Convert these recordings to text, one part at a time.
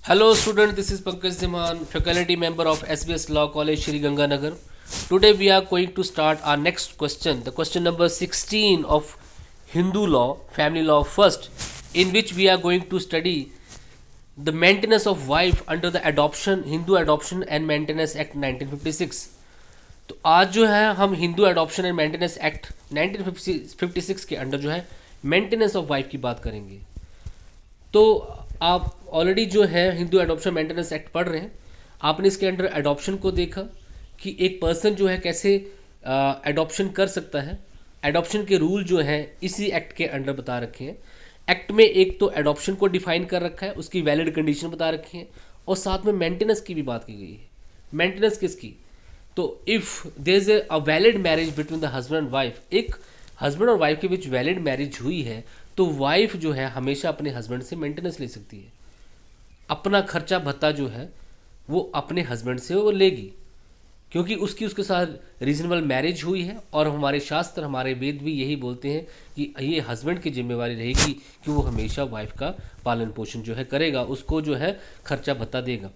Hello student, this is Pankaj Dhiman, faculty member of SBS Law College, Shri Ganganagar. Today we are going to start our next question, the question number 16 of Hindu law, family law first, in which we are going to study the maintenance of wife under the adoption, Hindu Adoption and Maintenance Act 1956. तो आज जो है हम Hindu adoption and maintenance act 1956 के under जो है maintenance of wife की बात करेंगे। तो आप ऑलरेडी जो है हिंदू एडॉप्शन मेंटेनेंस एक्ट पढ़ रहे हैं, आपने इसके अंडर एडॉप्शन को देखा कि एक पर्सन जो है कैसे एडॉप्शन कर सकता है। एडॉप्शन के रूल जो हैं इसी एक्ट के अंडर बता रखे हैं। एक्ट में एक तो एडॉप्शन को डिफाइन कर रखा है, उसकी वैलिड कंडीशन बता रखी है और साथ में मेंटेनेंस की भी बात की गई है। मेंटेनेंस किसकी? तो if there is a valid marriage between the husband and wife, एक हस्बैंड और वाइफ के बीच वैलिड मैरिज हुई है तो वाइफ जो है हमेशा अपने हस्बैंड से मेंटेनेंस ले सकती है। अपना खर्चा भत्ता जो है वो अपने हस्बैंड से वो लेगी, क्योंकि उसके साथ रीजनेबल मैरिज हुई है। और हमारे शास्त्र, हमारे वेद भी यही बोलते हैं कि ये हस्बैंड की जिम्मेवारी रहेगी कि वो हमेशा वाइफ का पालन पोषण जो है करेगा, उसको जो है खर्चा भत्ता देगा।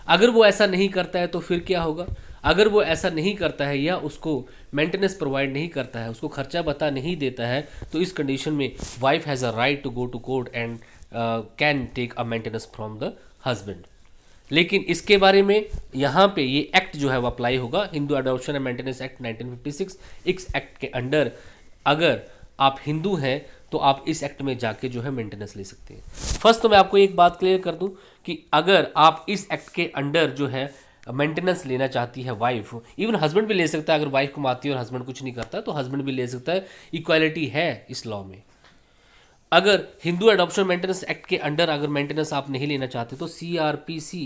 अगर वो ऐसा नहीं करता है तो फिर क्या होगा? अगर वो ऐसा नहीं करता है या उसको मेंटेनेंस प्रोवाइड नहीं करता है, उसको खर्चा भत्ता नहीं देता है, तो इस कंडीशन में wife has a right to go to court and can take a maintenance from the husband. लेकिन इसके बारे में यहाँ पे ये एक्ट जो है वो अप्लाई होगा, Hindu adoption and maintenance act 1956। इस एक्ट के अंडर अगर आप हिंदू हैं तो आप इस एक्ट में जाके जो है मेंटेनेंस ले सकते हैं। फर्स्ट तो मैं आपको एक बात क्लियर कर दूं कि अगर आप इस एक्ट के अंडर जो है मेंटेनेंस लेना चाहती है वाइफ, इवन हस्बैंड भी ले सकता है। अगर वाइफ कमाती है और हस्बैंड कुछ नहीं करता तो हस्बैंड भी ले सकता है, इक्वालिटी है इस लॉ में। अगर हिंदू एडॉप्शन मेंटेनेंस एक्ट के अंडर अगर मेंटेनेंस आप नहीं लेना चाहते तो CRPC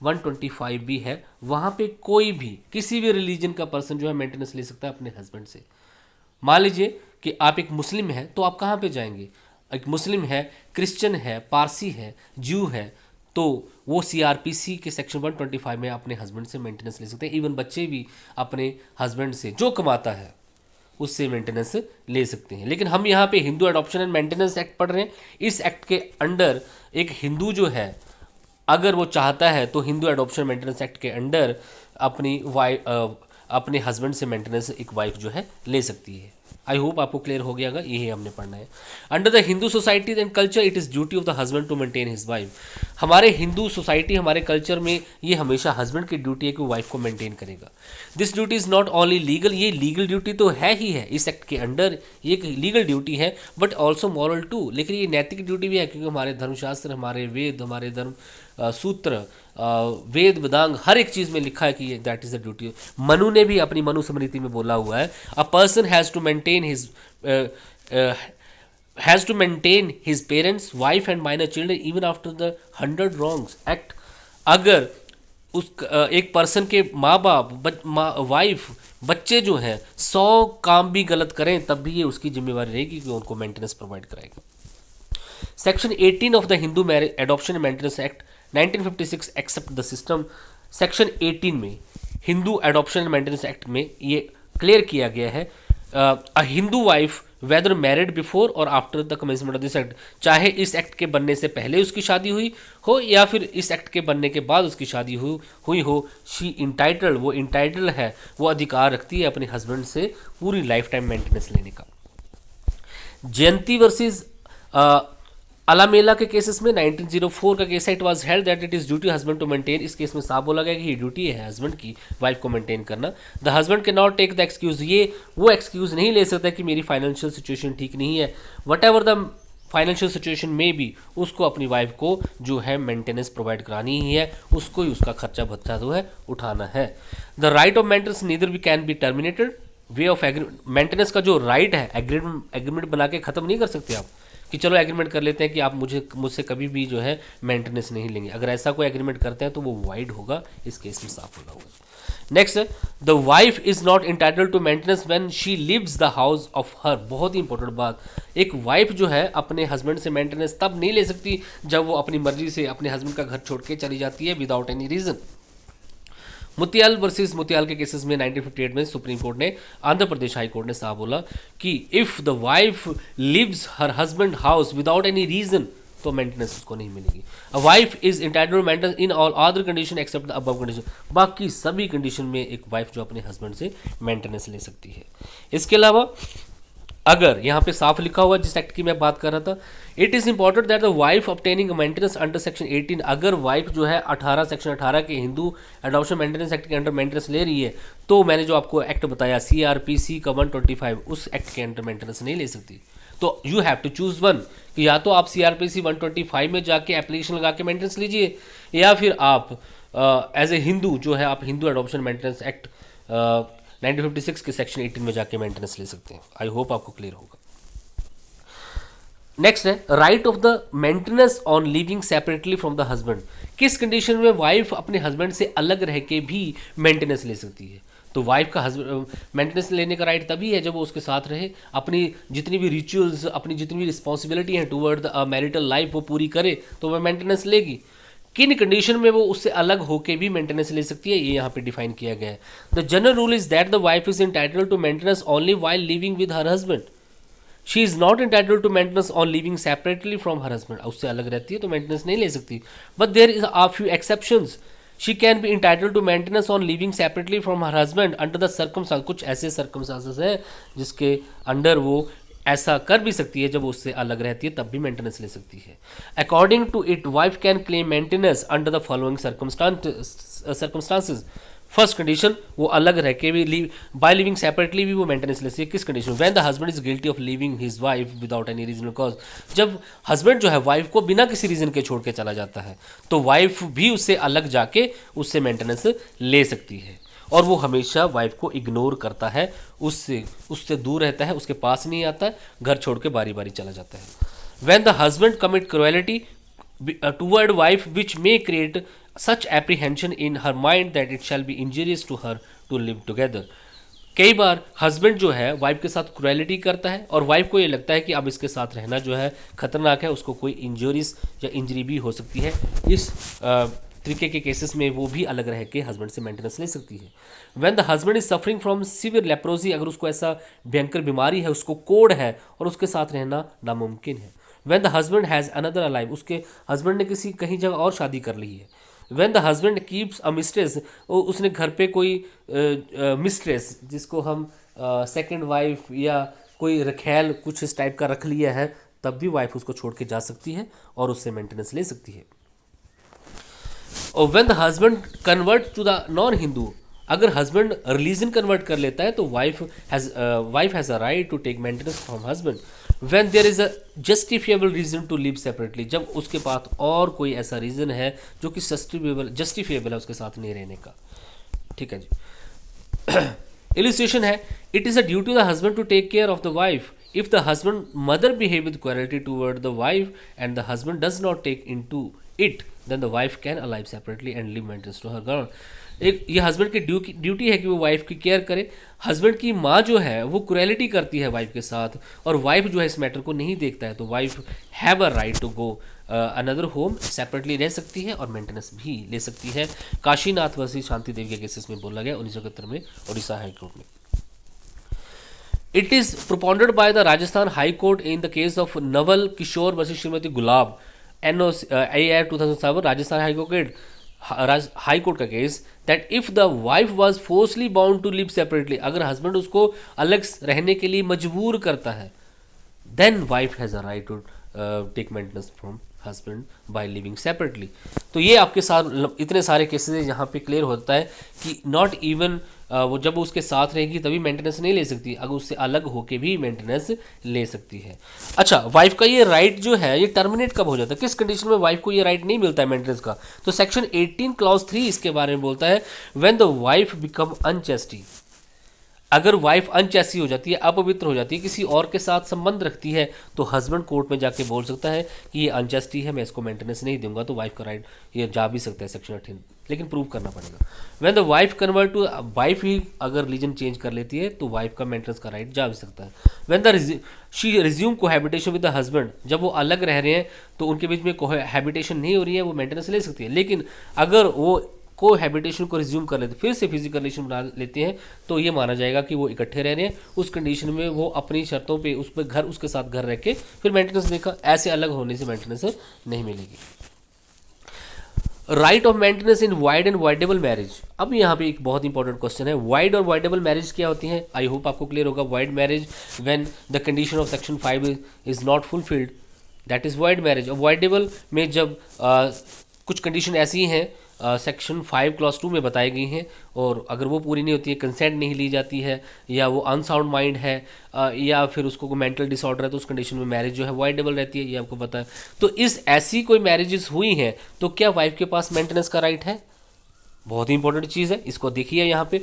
125 भी है, वहाँ पे कोई भी किसी भी रिलीजन का पर्सन जो है मेंटेनेंस ले सकता है अपने हस्बैंड से। मान लीजिए कि आप एक मुस्लिम हैं तो आप कहाँ पे जाएंगे? एक मुस्लिम है, क्रिश्चियन है, पारसी है, ज्यू है, तो वो CRPC के सेक्शन 125 में अपने हस्बैंड से मेंटेनेंस ले सकते हैं। इवन बच्चे भी अपने हस्बैंड से जो कमाता है उससे मेंटेनेंस ले सकते हैं। लेकिन हम यहाँ पे Hindu adoption and maintenance act पढ़ रहे हैं। इस एक्ट के अंडर एक हिंदू जो है अगर वो चाहता है तो हिंदू एडॉप्शन मेंटेनेंस एक्ट के अंडर अपने हस्बैंड से मेंटेनेंस एक वाइफ जो है ले सकती है। आई होप आपको क्लियर हो गया होगा, यही हमने पढ़ना है। Under the Hindu society and culture it is duty of the husband to maintain his wife. हमारे हिंदू सोसाइटी, हमारे कल्चर में ये हमेशा हस्बैंड की ड्यूटी है कि वो वाइफ को मेंटेन करेगा। This duty is not only legal, ये लीगल ड्यूटी तो है ही है इस एक्ट के अंडर, ये एक लीगल ड्यूटी है, बट ऑल्सो मॉरल टू। लेकिन ये नैतिक ड्यूटी भी है, क्योंकि हमारे धर्मशास्त्र, हमारे वेद, हमारे धर्म सूत्र, वेद वेदांग, हर एक चीज़ में लिखा है कि ये that is the duty. Manu ने भी अपनी मनुस्मृति में बोला हुआ है, a person has to maintain his parents, wife and minor children even after the 100 wrongs act. अगर उस एक पर्सन के माँ बाप, वाइफ, बच्चे जो हैं 100 काम भी गलत करें तब भी ये उसकी जिम्मेवारी रहेगी कि उनको मेंटेनेंस प्रोवाइड कराएगा। Section 18 of the Hindu marriage adoption and maintenance act 1956 except the system. Section 18 में Hindu adoption and maintenance act में ये क्लियर किया गया है, a Hindu wife whether married before और after the commencement of this act, चाहे इस एक्ट के बनने से पहले उसकी शादी हुई हो या फिर इस एक्ट के बनने के बाद उसकी शादी हुई हो, शी इंटाइटल्ड, वो इंटाइटल है, वो अधिकार रखती है अपने हस्बैंड से पूरी लाइफ टाइम मेंटेनेंस लेने का। जयंती वर्सेस अलामेला के केसेस में 1904 का केस है, it was held that it is duty husband to maintain. इस केस में साफ बोला गया कि ये ड्यूटी है हस्बैंड की वाइफ को मेंटेन करना। The husband can not take the excuse, ये वो एक्सक्यूज नहीं ले सकता कि मेरी फाइनेंशियल सिचुएशन ठीक नहीं है, what ever the financial situation में भी उसको अपनी वाइफ को जो है मेंटेनेंस प्रोवाइड करानी ही है, उसको ही उसका खर्चा भत्ता जो है उठाना है। The right of maintenance neither भी can be terminated way of agreement. Maintenance का जो राइट है एग्रीमेंट बना के ख़त्म नहीं कर सकते आप कि चलो एग्रीमेंट कर लेते हैं कि आप मुझसे कभी भी जो है मेंटेनेंस नहीं लेंगे। अगर ऐसा कोई एग्रीमेंट करते हैं तो वो वाइड होगा, इस केस में साफ बोला हुआ। Next, the wife is not entitled to maintenance when she leaves the house of her. बहुत ही इंपॉर्टेंट बात, एक वाइफ जो है अपने हस्बैंड से मेंटेनेंस तब नहीं ले सकती जब वो अपनी मर्जी से अपने हस्बैंड का घर छोड़ के चली जाती है विदाउट एनी रीजन। मुतियाल वर्सेस मुतियाल के केसेस में 1958 में सुप्रीम कोर्ट ने, आंध्र प्रदेश हाई कोर्ट ने साफ बोला कि if the wife lives her husband house without any reason, तो मेंटेनेंस उसको नहीं मिलेगी। A wife is entitled to maintenance in all other condition except the above condition, बाकी सभी कंडीशन में एक वाइफ जो अपने हस्बैंड से मेंटेनेंस ले सकती है। इसके अलावा अगर यहाँ पे साफ लिखा हुआ जिस एक्ट की मैं बात कर रहा था, it is important that the wife obtaining maintenance under section 18, अगर वाइफ जो है 18 सेक्शन 18 के हिंदू एडॉप्शन मेंटेनेंस एक्ट के अंडर मेंटेनेंस ले रही है, तो मैंने जो आपको एक्ट बताया CRPC का 125, उस एक्ट के अंडर मेंटेनेंस नहीं ले सकती। तो you have to choose one, कि या तो आप CRPC 125 में जाके एप्लीकेशन लगा के मेंटेनेंस लीजिए, या फिर आप एज ए हिंदू जो है आप हिंदू एडॉप्शन मेंटेनेंस एक्ट 1956 के सेक्शन 18 में जाके मेंटेनेंस ले सकते हैं। आई होप आपको क्लियर होगा। नेक्स्ट है right of the maintenance on living separately from the husband, किस कंडीशन में वाइफ अपने हस्बैंड से अलग रह के भी मेंटेनेंस ले सकती है। तो वाइफ का मेंटेनेंस लेने का राइट तभी है जब वो उसके साथ रहे, अपनी जितनी भी रिचुअल्स, अपनी जितनी भी रिस्पॉन्सिबिलिटी है टूवर्ड द मैरिटल लाइफ वो पूरी करे तो वह मेंटेनेंस लेगी। किन कंडीशन में वो उससे अलग होके भी मेंटेनेंस ले सकती है, ये यहाँ पे डिफाइन किया गया है। The general rule is that the wife is entitled to maintenance only while living with her husband, she is not entitled to maintenance on living separately from her husband, उससे अलग रहती है तो मेंटेनेंस नहीं ले सकती। But there is a few exceptions, she can be entitled to maintenance on living separately from her husband under the circumstance, कुछ ऐसे सर्कमस्टांसेस है जिसके अंडर वो ऐसा कर भी सकती है, जब उससे अलग रहती है तब भी मेंटेनेंस ले सकती है। According to it wife can claim maintenance under the following circumstances. First condition, वो अलग रह के भी बाय लिविंग सेपरेटली भी वो मेंटेनेंस ले सकती है। किस condition? When the husband is guilty of living his wife without any reason cause, जब हस्बैंड जो है वाइफ को बिना किसी रीजन के छोड़ के चला जाता है तो वाइफ भी उससे अलग जाके उससे मेंटेनेंस ले सकती है, और वो हमेशा वाइफ को इग्नोर करता है, उससे दूर रहता है, उसके पास नहीं आता है, घर छोड़ के बारी बारी चला जाता है। When the husband commit cruelty toward wife which may create such apprehension in her mind that it shall be injurious to her to live together, कई बार हस्बैंड जो है वाइफ के साथ क्रुएलिटी करता है और वाइफ को ये लगता है कि अब इसके साथ रहना जो है खतरनाक है, उसको कोई इंजरीज या इंजरी भी हो सकती है। इस तरीके के केसेस में वो भी अलग रह के हस्बैंड से मेंटेनेंस ले सकती है। When the husband is suffering from severe leprosy, अगर उसको ऐसा भयंकर बीमारी है, उसको कोढ़ है और उसके साथ रहना नामुमकिन है। When the husband has another alive, उसके हस्बैंड ने किसी कहीं जगह और शादी कर ली है। When the husband keeps a mistress, उसने घर पे कोई मिस्ट्रेस जिसको हम सेकंड वाइफ या कोई रखैल कुछ इस टाइप का रख लिया है, तब भी वाइफ उसको छोड़ के जा सकती है और उससे मेंटेनेंस ले सकती है। और when the husband convert to the non Hindu, अगर हस्बैंड रिलीजन कन्वर्ट कर लेता है तो wife has a right to take maintenance from husband. When there is a justifiable reason to live separately, जब उसके पास और कोई ऐसा रीज़न है जो कि जस्टिफिएबल है उसके साथ नहीं रहने का। ठीक है जी। इलिस्ट्रेशन है, it is a duty the husband to take care of the wife if the husband mother behave with quality toward the wife and the husband does not take in to it, then the wife can alive separately and live maintenance to her girl. एक ये husband की duty है कि वो wife की care करे। Husband की माँ जो है वो क्रुएलिटी करती है वाइफ के साथ और वाइफ जो है इस मैटर को नहीं देखता है, तो wife have a right to go another home, separately रह सकती है और मेंटेनेंस भी ले सकती है। काशीनाथ वसी शांति देवी के केसेस में बोला गया 1971 में उड़ीसा हाई कोर्ट में। It is propounded by the Rajasthan high court in the case of Naval Kishore versus Shrimati Gulab NOAI 2007, Rajasthan high court का case, that if the wife was forcefully bound to live separately, अगर हस्बैंड उसको अलग रहने के लिए मजबूर करता है, then wife has a right to take maintenance from husband by living separately. तो ये आपके साथ इतने सारे केसेस यहाँ पे क्लियर होता है कि नॉट इवन वो जब उसके साथ रहेगी तभी मेंटेनेंस नहीं ले सकती, अगर उससे अलग होके भी मेंटेनेंस ले सकती है। अच्छा, वाइफ का ये राइट जो है ये टर्मिनेट कब हो जाता है, किस कंडीशन में वाइफ को ये राइट नहीं मिलता है मेंटेनेंस का? तो सेक्शन 18 क्लॉज 3 इसके बारे में बोलता है, व्हेन द वाइफ बिकम अनचेस्टी, अगर वाइफ अनचैसी हो जाती है, अपवित्र हो जाती है, किसी और के साथ संबंध रखती है, तो हस्बैंड कोर्ट में जाके बोल सकता है कि ये अनचैस्टी है, मैं इसको मेंटेनेंस नहीं दूंगा, तो वाइफ का राइट ये जा भी सकता है सेक्शन 18, लेकिन प्रूव करना पड़ेगा। When the wife convert to, wife ही अगर रिलीजन चेंज कर लेती है तो वाइफ का मेंटेनेंस का राइट जा भी सकता है। When the she resume cohabitation with the husband, जब वो अलग रह रहे हैं तो उनके बीच में कोहैबिटेशन नहीं हो रही है, वो मेंटेनेंस ले सकती है। लेकिन अगर वो को हैबिटेशन को रिज्यूम कर लेते, फिर से फिजिकल रिलेशन बना लेते हैं, तो ये माना जाएगा कि वो इकट्ठे रह रहे हैं। उस कंडीशन में वो अपनी शर्तों पे उस पर घर उसके साथ घर रह के फिर मेंटेनेंस देखा, ऐसे अलग होने से मेंटेनेंस नहीं मिलेगी। Right of maintenance in wide and voidable marriage. अब यहाँ पे एक बहुत इंपॉर्टेंट क्वेश्चन है, वाइड और वाइडेबल मैरिज क्या होती है। आई होप आपको क्लियर होगा। Wide marriage when the condition of section 5 is not fulfilled, that is wide marriage. और वाइडेबल में जब कुछ कंडीशन ऐसी हैं सेक्शन 5 क्लॉज 2 में बताई गई हैं, और अगर वो पूरी नहीं होती है, कंसेंट नहीं ली जाती है, या वो अनसाउंड माइंड है, या फिर उसको कोई मेंटल डिसऑर्डर है, तो उस कंडीशन में मैरिज जो है वाइडेबल रहती है, ये आपको पता है। तो इस ऐसी कोई मैरिजेस हुई हैं तो क्या वाइफ के पास मेंटेनेंस का राइट है? बहुत ही इंपॉर्टेंट चीज़ है, इसको देखिए यहाँ पे।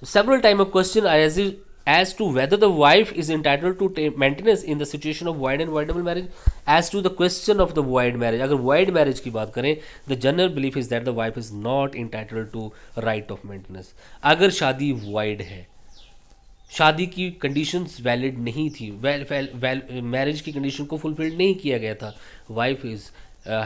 Several time of question as to whether the wife is entitled to maintenance in the situation of void and voidable marriage. As to the question of the void marriage, अगर void marriage की बात करें, the general belief is that the wife is not entitled to right of maintenance. अगर शादी void है, शादी की conditions valid नहीं थी, मैरिज की कंडीशन को फुलफिल नहीं किया गया था, wife is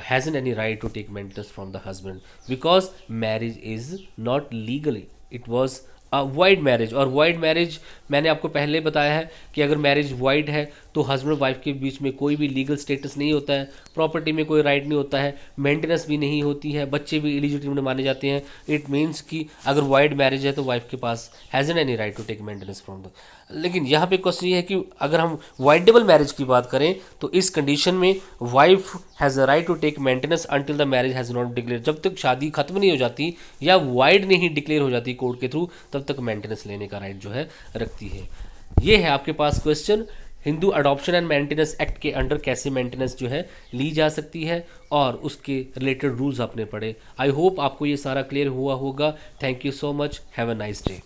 hasn't any right to take maintenance from the husband because marriage is not legally, it was wide marriage. और वाइड मैरिज मैंने आपको पहले बताया है कि अगर मैरिज वाइड है तो हस्बैंड वाइफ के बीच में कोई भी लीगल स्टेटस नहीं होता है, प्रॉपर्टी में कोई राइट नहीं होता है, मेंटेनेंस भी नहीं होती है, बच्चे भी इलिजिटिमेट माने जाते हैं। इट मीन्स कि अगर वाइड मैरिज है तो वाइफ के पास hasn't any right to take maintenance from the. लेकिन यहाँ पे क्वेश्चन ये है कि अगर हम वाइडेबल मैरिज की बात करें तो इस कंडीशन में wife has a right to take maintenance until the marriage has not declare. जब तक शादी खत्म नहीं हो जाती या वाइड नहीं डिक्लेयर हो जाती कोर्ट के थ्रू, तब तक मेंटेनेंस लेने का राइट जो है रखती है। ये है आपके पास question, Hindu adoption and maintenance act के अंडर कैसे मेंटेनेंस जो है ली जा सकती है और उसके रिलेटेड रूल्स आपने पढ़े। आई होप आपको ये सारा क्लियर हुआ होगा। Thank you so much, have a nice day.